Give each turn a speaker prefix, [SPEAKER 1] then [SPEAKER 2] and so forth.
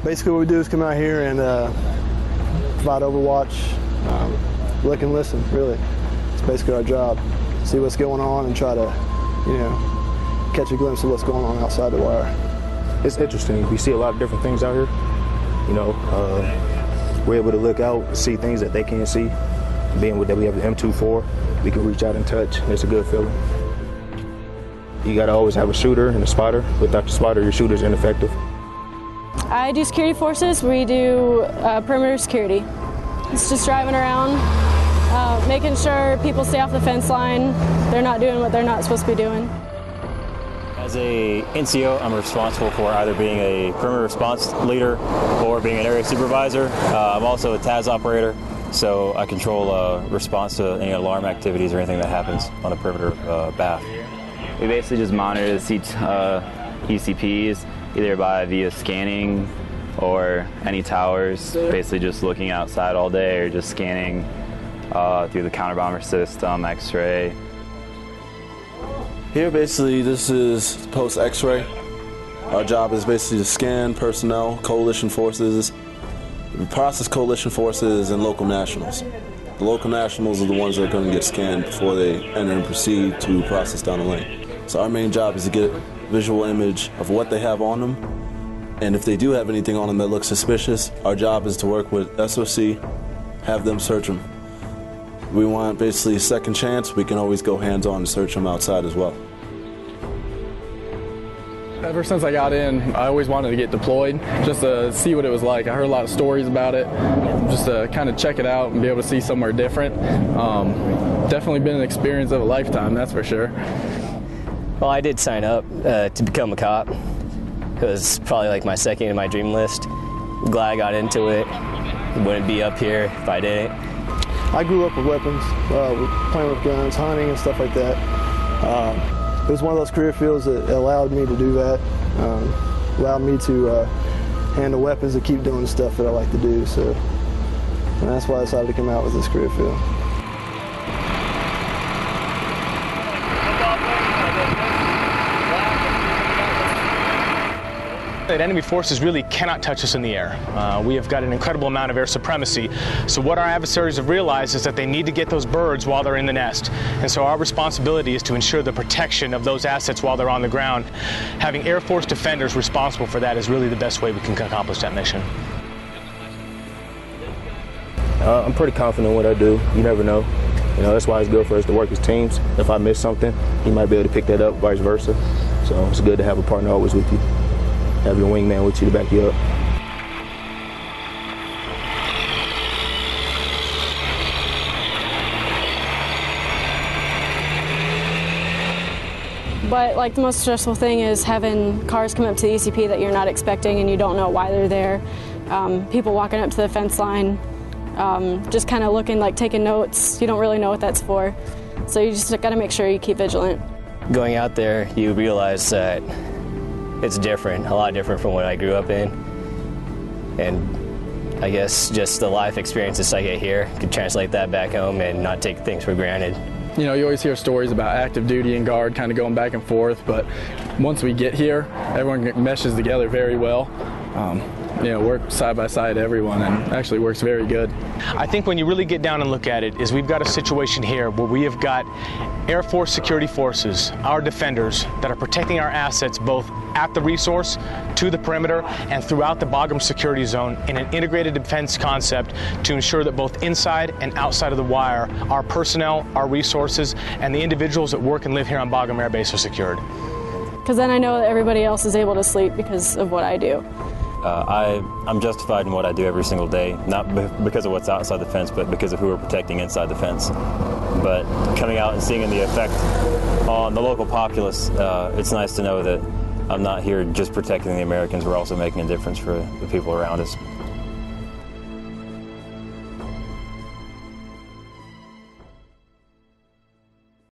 [SPEAKER 1] Basically what we do is come out here and provide overwatch, look and listen, really. It's basically our job. See what's going on and try to, catch a glimpse of what's going on outside the wire.
[SPEAKER 2] It's interesting. We see a lot of different things out here. We're able to look out, see things that they can't see. Being that we have the M24, we can reach out and touch, and it's a good feeling. You gotta always have a shooter and a spotter. Without the spotter, your shooter's ineffective.
[SPEAKER 3] I do security forces. We do perimeter security. It's just driving around, making sure people stay off the fence line. They're not doing what they're not supposed to be doing.
[SPEAKER 4] As a NCO, I'm responsible for either being a perimeter response leader or being an area supervisor. I'm also a TAS operator, so I control response to any alarm activities or anything that happens on a perimeter BAF.
[SPEAKER 5] We basically just monitor the ECPs either via scanning or any towers, basically just looking outside all day or just scanning through the counter-bomber system, X-ray.
[SPEAKER 6] Here basically this is post X-ray. Our job is basically to scan personnel, coalition forces. We process coalition forces and local nationals. The local nationals are the ones that are going to get scanned before they enter and proceed to process down the lane. So our main job is to get a visual image of what they have on them, and if they do have anything on them that looks suspicious, our job is to work with SOC, have them search them. We want basically a second chance. We can always go hands-on and search them outside as well.
[SPEAKER 7] Ever since I got in, I always wanted to get deployed, just to see what it was like. I heard a lot of stories about it, just to kind of check it out and be able to see somewhere different. Definitely been an experience of a lifetime, that's for sure.
[SPEAKER 8] Well, I did sign up to become a cop. It was probably like my second in my dream list. I'm glad I got into it. Wouldn't be up here if I didn't.
[SPEAKER 1] I grew up with weapons, playing with guns, hunting and stuff like that. It was one of those career fields that allowed me to do that, allowed me to handle weapons and keep doing the stuff that I like to do. So, and that's why I decided to come out with this career field.
[SPEAKER 9] That enemy forces really cannot touch us in the air. We have got an incredible amount of air supremacy. So what our adversaries have realized is that they need to get those birds while they're in the nest. And so our responsibility is to ensure the protection of those assets while they're on the ground. Having Air Force defenders responsible for that is really the best way we can accomplish that mission.
[SPEAKER 2] I'm pretty confident in what I do. You never know. That's why it's good for us to work as teams. If I miss something, you might be able to pick that up, vice versa. So it's good to have a partner always with you. Have your wingman with you to back you up.
[SPEAKER 3] But like the most stressful thing is having cars come up to the ECP that you're not expecting and you don't know why they're there. People walking up to the fence line, just kind of looking, like taking notes. You don't really know what that's for. So you just got to make sure you keep vigilant.
[SPEAKER 8] Going out there, you realize that it's different, a lot different from what I grew up in. And I guess just the life experiences I get here could translate that back home and not take things for granted.
[SPEAKER 7] You always hear stories about active duty and guard kind of going back and forth, but once we get here, everyone meshes together very well. Work side by side everyone, and actually works very good.
[SPEAKER 9] I think when you really get down and look at it, is we've got a situation here where we have got Air Force security forces, our defenders, that are protecting our assets both at the resource, to the perimeter, and throughout the Bagram security zone in an integrated defense concept to ensure that both inside and outside of the wire, our personnel, our resources, and the individuals that work and live here on Bagram Air Base are secured.
[SPEAKER 3] Because then I know that everybody else is able to sleep because of what I do.
[SPEAKER 4] I'm justified in what I do every single day, not because of what's outside the fence, but because of who we're protecting inside the fence. But coming out and seeing the effect on the local populace, it's nice to know that I'm not here just protecting the Americans, we're also making a difference for the people around us.